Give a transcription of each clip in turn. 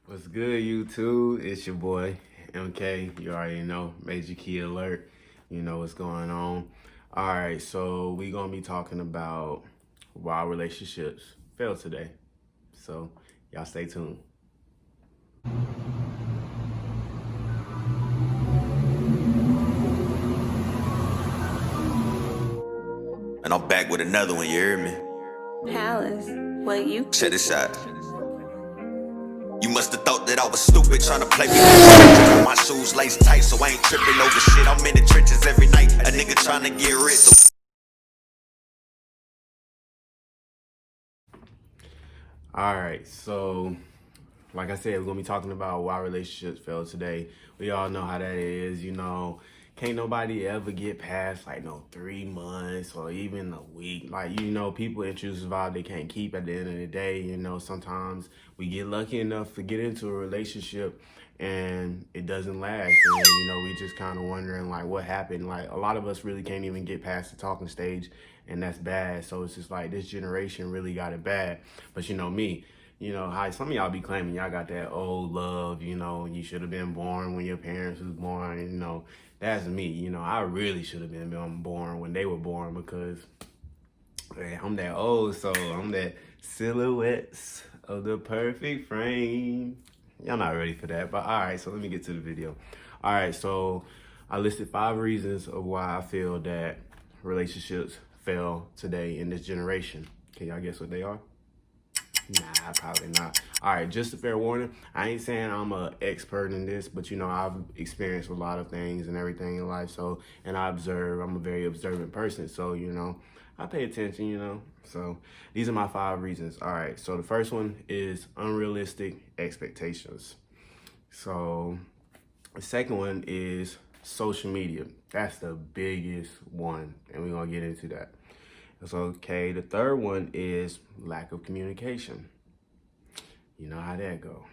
What's good, YouTube? It's your boy, MK. You already know, Major Key Alert. You know what's going on. All right, so we gonna be talking about why relationships fail today. So y'all stay tuned. And I'm back with another one, you hear me? Palace. What you Check this out. You must have thought that I was stupid trying to play me. My shoes laced tight, so I ain't tripping over shit. I'm in the trenches every night. A nigga trying to get rich. So All right, so like I said, we're gonna be talking about why relationships fail today. We all know how that is, can't nobody ever get past like no 3 months or even a week. Like, people introduce a vibe they can't keep at the end of the day. Sometimes we get lucky enough to get into a relationship and it doesn't last. And, we just kind of wondering like what happened. Like a lot of us really can't even get past the talking stage, and that's bad. So it's just like this generation really got it bad. But me, how some of y'all be claiming y'all got that old love, you should have been born when your parents was born, that's me. I really should have been born when they were born because man, I'm that old, so I'm that silhouettes of the perfect frame. Y'all not ready for that, but all right, so let me get to the video. All right, so I listed 5 reasons of why I feel that relationships fail today in this generation. Can y'all guess what they are? Nah, probably not. All right, just a fair warning. I ain't saying I'm an expert in this, but I've experienced a lot of things and everything in life. So, and I observe. I'm a very observant person. So, I pay attention. So, these are my 5 reasons. All right. So, the first one is unrealistic expectations. So, the second one is social media. That's the biggest one, and we're gonna get into that. It's okay. The third one is lack of communication. You know how that go.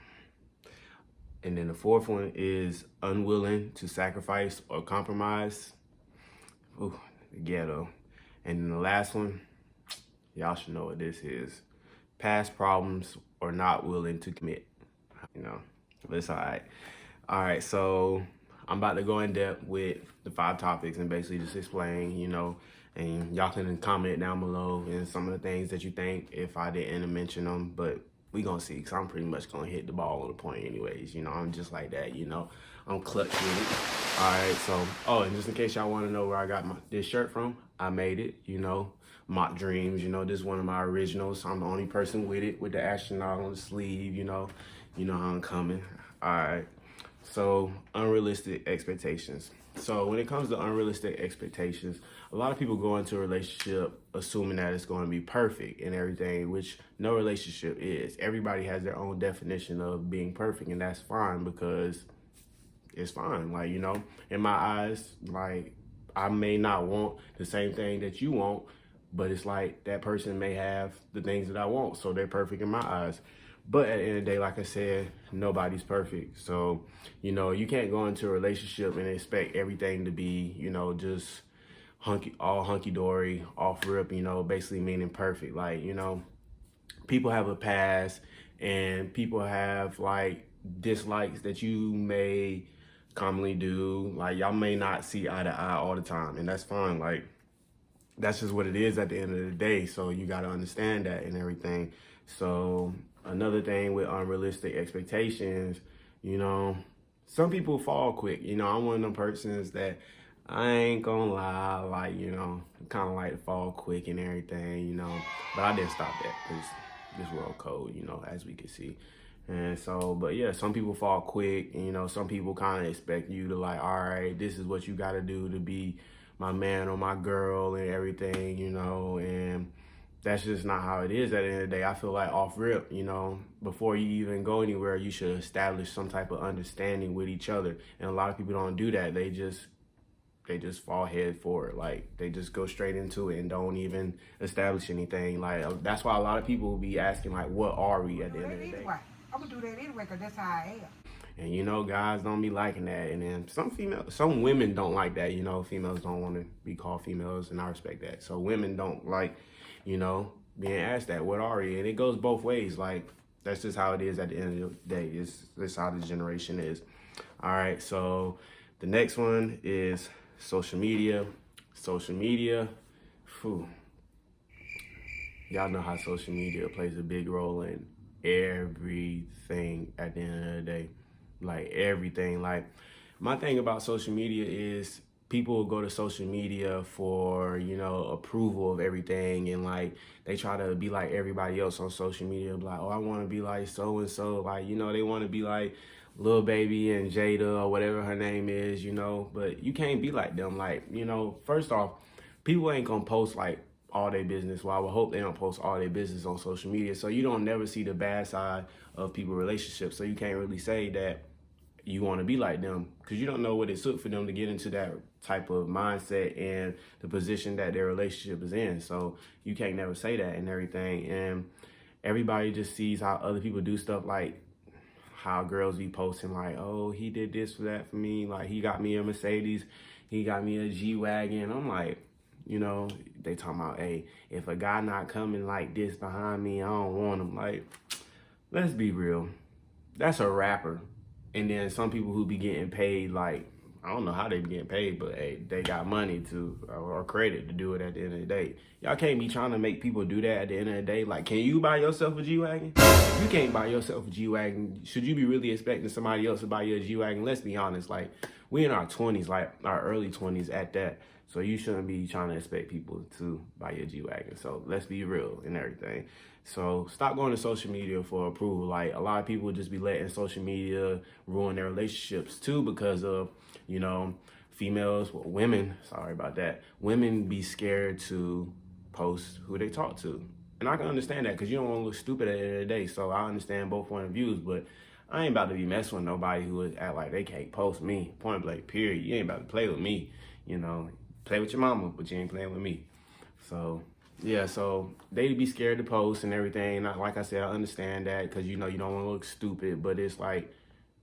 And then the fourth one is unwilling to sacrifice or compromise. Ooh, the ghetto. And then the last one, y'all should know what this is. Past problems or not willing to commit. But it's all right. All right, so I'm about to go in depth with the 5 topics and basically just explain, and y'all can comment down below and some of the things that you think if I didn't mention them, but we gonna see, because I'm pretty much gonna hit the ball on the point anyways. I'm just like that, I'm clutch with it. All right, so, and just in case y'all wanna know where I got this shirt from, I made it, Mock Dreams, this is one of my originals. I'm the only person with it, with the astronaut on the sleeve, you know how I'm coming. All right. So, unrealistic expectations. So, when it comes to unrealistic expectations, a lot of people go into a relationship assuming that it's going to be perfect and everything, which no relationship is. Everybody has their own definition of being perfect, and that's fine because it's fine. Like, in my eyes, like, I may not want the same thing that you want, but it's like that person may have the things that I want, so they're perfect in my eyes. But at the end of the day, like I said, nobody's perfect. So, you can't go into a relationship and expect everything to be, just all hunky dory, off rip, basically meaning perfect. Like, people have a past and people have like dislikes that you may commonly do. Like, y'all may not see eye to eye all the time, and that's fine. Like, that's just what it is at the end of the day. So you got to understand that and everything. So another thing with unrealistic expectations, some people fall quick. I'm one of them persons that I ain't gonna lie, like, kind of like to fall quick and everything, but I didn't stop that because this world cold, as we can see. And so, but yeah, some people fall quick, and, some people kind of expect you to like, all right, this is what you got to do to be my man or my girl and everything, and that's just not how it is at the end of the day. I feel like off rip, before you even go anywhere, you should establish some type of understanding with each other. And a lot of people don't do that. They just fall head forward. Like, they just go straight into it and don't even establish anything. Like, that's why a lot of people will be asking, like, what are we at the end of the day? I'm gonna do that anyway, because that's how I am. And guys don't be liking that. And then some women don't like that. Females don't want to be called females, and I respect that. So women don't like, being asked that, what are you? And it goes both ways. Like, That's just how it is at the end of the day. It's how this generation is. All right, so the next one is social media. Social media, phew. Y'all know how social media plays a big role in everything at the end of the day. Like everything. Like my thing about social media is people will go to social media for, approval of everything, and like they try to be like everybody else on social media. Like, oh, I want to be like so and so. Like, they want to be like Lil Baby and Jada or whatever her name is, but you can't be like them. Like, first off, people ain't gonna post like all their business. Well, I would hope they don't post all their business on social media. So you don't never see the bad side of people's relationships. So you can't really say that you want to be like them, because you don't know what it took for them to get into that type of mindset and the position that their relationship is in. So you can't never say that and everything. And everybody just sees how other people do stuff, like how girls be posting like, oh, he did this for that for me. Like he got me a Mercedes, he got me a G-Wagon. I'm like, they talking about, hey, if a guy not coming like this behind me, I don't want him. Like, let's be real. That's a rapper. And then some people who be getting paid, like, I don't know how they be getting paid, but hey, they got money to or credit to do it at the end of the day. Y'all can't be trying to make people do that at the end of the day. Like, can you buy yourself a G-Wagon? If you can't buy yourself a G-Wagon, should you be really expecting somebody else to buy you a G-Wagon? Let's be honest. Like, we in our 20s, like our early 20s at that. So you shouldn't be trying to expect people to buy your G-Wagon. So let's be real and everything. So stop going to social media for approval. Like a lot of people just be letting social media ruin their relationships too, because of, women, sorry about that. Women be scared to post who they talk to. And I can understand that, because you don't want to look stupid at the end of the day. So I understand both point of views, but I ain't about to be messing with nobody who would act like they can't post me. Point blank, period. You ain't about to play with me, Play with your mama, but you ain't playing with me. So, yeah, so they be scared to post and everything. Like I said, I understand that, because, you don't want to look stupid. But it's like,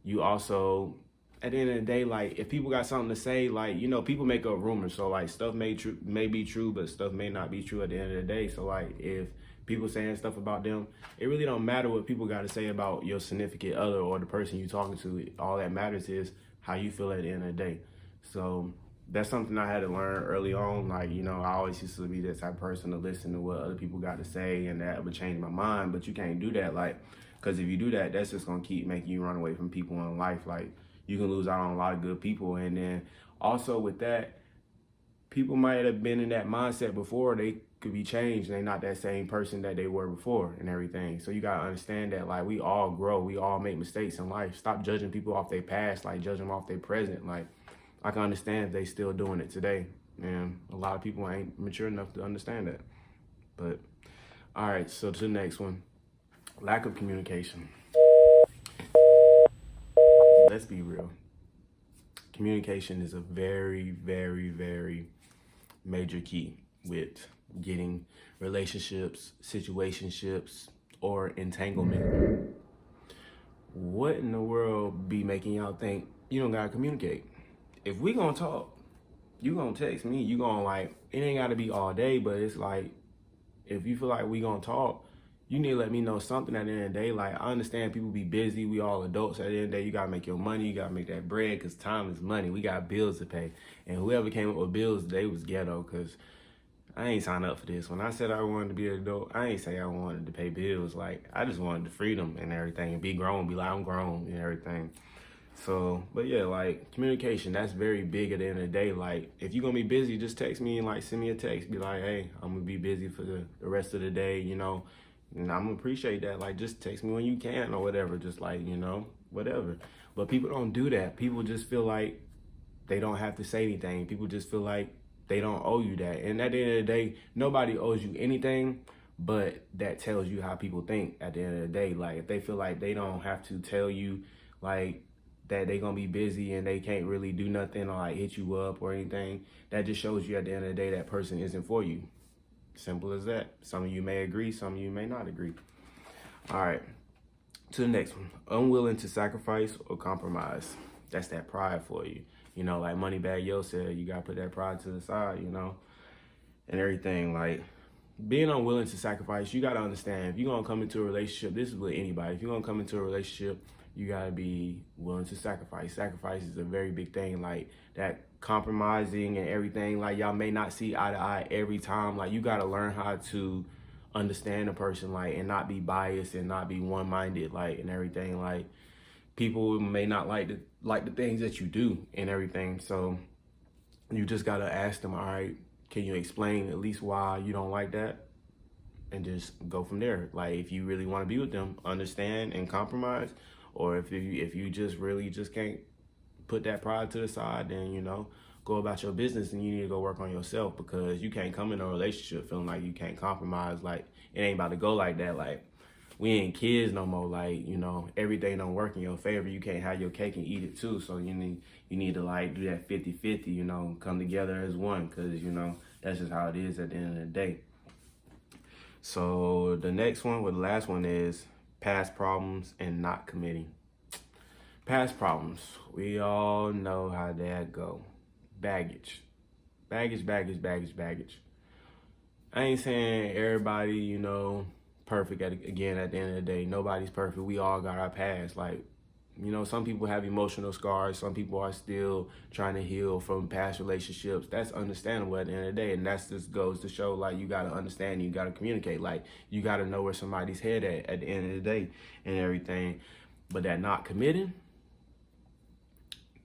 you also, at the end of the day, like, if people got something to say, like, people make up rumors. So, like, stuff may be true, but stuff may not be true at the end of the day. So, like, if people saying stuff about them, it really don't matter what people got to say about your significant other or the person you talking to. All that matters is how you feel at the end of the day. So that's something I had to learn early on. Like, I always used to be that type of person to listen to what other people got to say, and that would change my mind. But you can't do that, like, because if you do that, that's just going to keep making you run away from people in life. Like, you can lose out on a lot of good people. And then also with that, people might have been in that mindset before. They could be changed. They're not that same person that they were before and everything. So you got to understand that, like, we all grow. We all make mistakes in life. Stop judging people off their past, like, judge them off their present. Like, I can understand if they still doing it today. And a lot of people ain't mature enough to understand that. But, all right, so to the next one. Lack of communication. Let's be real. Communication is a very, very, very major key with getting relationships, situationships, or entanglement. What in the world be making y'all think you don't gotta communicate? If we gonna talk, you gonna text me, you gonna, like, it ain't gotta be all day, but it's like, if you feel like we gonna talk, you need to let me know something at the end of the day. Like, I understand people be busy, we all adults. At the end of the day, you gotta make your money, you gotta make that bread, because time is money. We got bills to pay. And whoever came up with bills, they was ghetto, because I ain't signed up for this. When I said I wanted to be an adult, I ain't say I wanted to pay bills. Like, I just wanted the freedom and everything, and be grown, be like, I'm grown and everything. So, but yeah, like, communication, that's very big at the end of the day. Like, if you're gonna be busy, just text me and, like, send me a text. Be like, hey, I'm gonna be busy for the rest of the day, and I'm gonna appreciate that. Like, just text me when you can or whatever, just like, whatever. But people don't do that. People just feel like they don't have to say anything. People just feel like they don't owe you that. And at the end of the day, nobody owes you anything, but that tells you how people think at the end of the day. Like, if they feel like they don't have to tell you, like, that they gonna be busy and they can't really do nothing or, like, hit you up or anything, that just shows you at the end of the day that person isn't for you. Simple as that. Some of you may agree, some of you may not agree. All right, to the next one. Unwilling to sacrifice or compromise. That's that pride for you. Like Moneybagg Yo said, you gotta put that pride to the side, and everything. Like, being unwilling to sacrifice, you got to understand, if you're going to come into a relationship, this is with anybody, if you're going to come into a relationship, you got to be willing to sacrifice. Sacrifice is a very big thing, like that compromising and everything. Like, y'all may not see eye to eye every time. Like, you got to learn how to understand a person, like, and not be biased and not be one-minded, like, and everything. Like, people may not like the things that you do and everything. So you just got to ask them, all right, can you explain at least why you don't like that? And just go from there. Like, if you really want to be with them, understand and compromise. Or if you just really just can't put that pride to the side, then, you know, go about your business, and you need to go work on yourself, because you can't come in a relationship feeling like you can't compromise. Like, it ain't about to go like that. Like, we ain't kids no more. Like, you know, everything don't work in your favor. You can't have your cake and eat it too. So you need to, like, do that 50-50, you know, come together as one, because, you know, that's just how it is at the end of the day. So the next one, or the last one, is past problems and not committing. Past problems, we all know how that go. Baggage. Baggage. I ain't saying everybody, you know, perfect at the end of the day. Nobody's perfect. We all got our past. Like, you know, some people have emotional scars. Some people are still trying to heal from past relationships. That's understandable at the end of the day. And that just goes to show, like, you got to understand, you got to communicate. Like, you got to know where somebody's head at the end of the day and everything. But that not committing,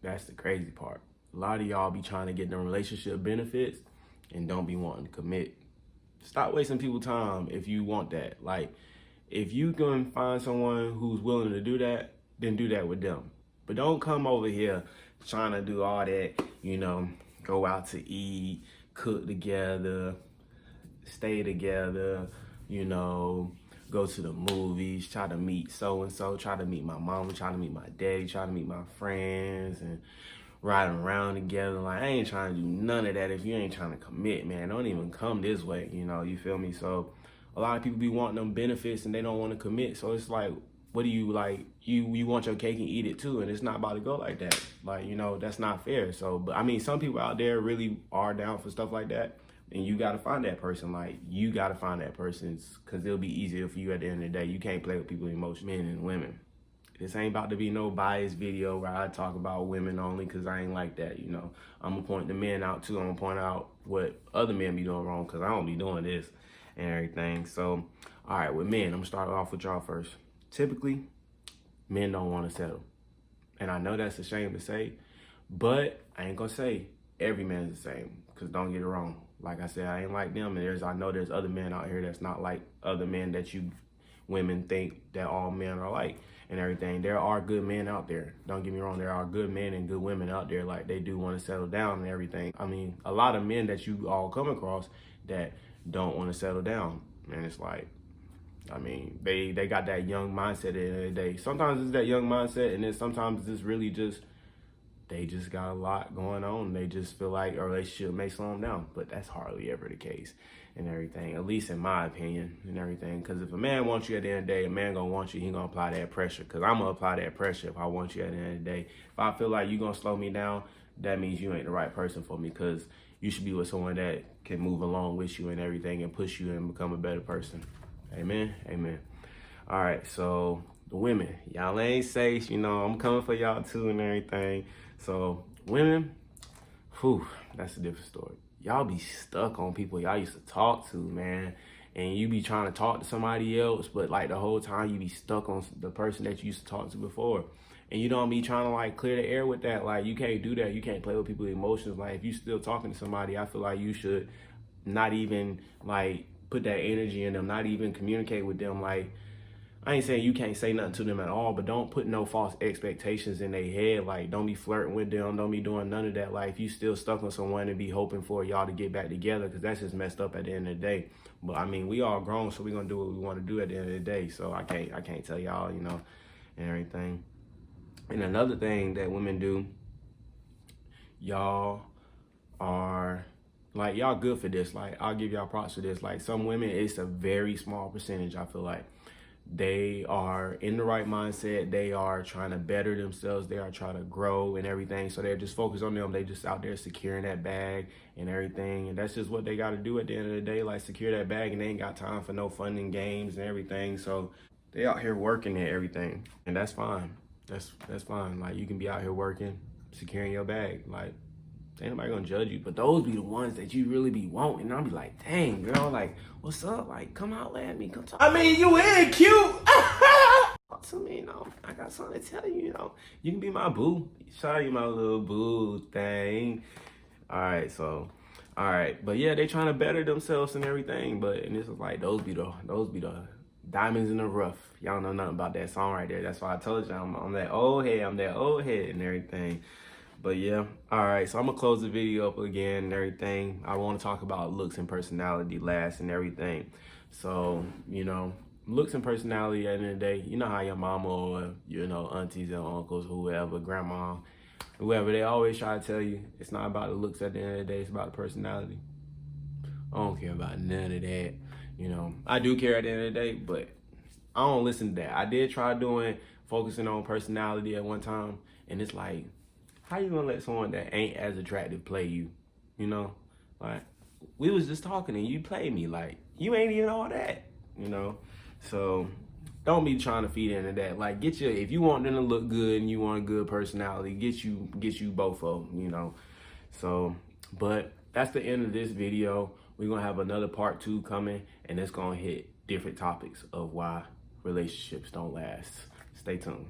that's the crazy part. A lot of y'all be trying to get them relationship benefits and don't be wanting to commit. Stop wasting people's time if you want that. Like, if you can find someone who's willing to do that, then do that with them. But don't come over here trying to do all that, you know, go out to eat, cook together, stay together, you know, go to the movies, try to meet so-and-so, try to meet my mama, try to meet my daddy, try to meet my friends, and riding around together. Like, I ain't trying to do none of that if you ain't trying to commit, man. Don't even come this way, you know, you feel me? So a lot of people be wanting them benefits and they don't want to commit. So it's like, what do you, like, you want your cake and eat it too, and it's not about to go like that. Like, you know, that's not fair. So, but I mean, some people out there really are down for stuff like that, and you got to find that person. Like, you got to find that person, because it'll be easier for you at the end of the day. You can't play with people's emotions, men and women. This ain't about to be no biased video where I talk about women only, because I ain't like that, you know. I'm going to point the men out too. I'm going to point out what other men be doing wrong, because I don't be doing this and everything. So, all right, with men, I'm going to start off with y'all first. Typically, men don't want to settle. And I know that's a shame to say, but I ain't going to say every man's the same, because don't get it wrong. Like I said, I ain't like them, and I know there's other men out here that's not like other men that you women think that all men are like and everything. There are good men out there. Don't get me wrong. There are good men and good women out there. Like, they do want to settle down and everything. I mean, a lot of men that you all come across that don't want to settle down. And it's like, I mean, they got that young mindset at the end of the day. Sometimes it's that young mindset, and then sometimes it's really just, they just got a lot going on. They just feel like a relationship may slow them down, but that's hardly ever the case and everything, at least in my opinion and everything. Because if a man wants you at the end of the day, a man gonna want you, he gonna apply that pressure, because I'm gonna apply that pressure if I want you at the end of the day. If I feel like you gonna slow me down, that means you ain't the right person for me, because you should be with someone that can move along with you and everything and push you and become a better person. Amen? Amen. All right, so the women, y'all ain't safe, you know, I'm coming for y'all too and everything. So women, whew, that's a different story. Y'all be stuck on people y'all used to talk to, man. And you be trying to talk to somebody else, but like the whole time you be stuck on the person that you used to talk to before. And you don't be trying to like clear the air with that. Like, you can't do that. You can't play with people's emotions. Like, if you still talking to somebody, I feel like you should not even like put that energy in them, not even communicate with them. Like, I ain't saying you can't say nothing to them at all, but don't put no false expectations in their head. Like, don't be flirting with them. Don't be doing none of that. Like, if you still stuck on someone and be hoping for y'all to get back together, because that's just messed up at the end of the day. But I mean, we all grown, so we gonna do what we want to do at the end of the day. So I can't tell y'all, you know, and everything. And another thing that women do, y'all are like, y'all good for this. Like, I'll give y'all props for this. Like, some women, it's a very small percentage, I feel like, they are in the right mindset. They are trying to better themselves. They are trying to grow and everything. So they're just focused on them. They just out there securing that bag and everything. And that's just what they got to do at the end of the day, like secure that bag, and they ain't got time for no fun and games and everything. So they out here working at everything, and that's fine. That's fine. Like, you can be out here working, securing your bag. Like, ain't nobody gonna judge you. But those be the ones that you really be wanting. And I'll be like, dang, girl, like, what's up? Like, come out at me, come talk. I mean, you ain't cute. To me, you know, I got something to tell you, you know. You can be my boo. Show you my little boo thing. All right, but yeah, they trying to better themselves and everything. And this is like, those be the diamonds in the rough. Y'all know nothing about that song right there. That's why I told you I'm that old head. I'm that old head and everything. But yeah, all right, so I'm gonna close the video up again and everything. I want to talk about looks and personality last and everything. So, you know, looks and personality at the end of the day, you know how your mama or, you know, aunties and uncles, whoever, grandma, whoever, they always try to tell you it's not about the looks at the end of the day, it's about the personality. I don't care about none of that. You know, I do care at the end of the day, but I don't listen to that. I did try focusing on personality at one time, and it's like, how you gonna let someone that ain't as attractive play you? You know, like, we was just talking and you played me. Like, you ain't even all that, you know? So don't be trying to feed into that. Like, if you want them to look good and you want a good personality, get you both of them, you know? So, but that's the end of this video. We're gonna have another part 2 coming, and it's gonna hit different topics of why relationships don't last. Stay tuned.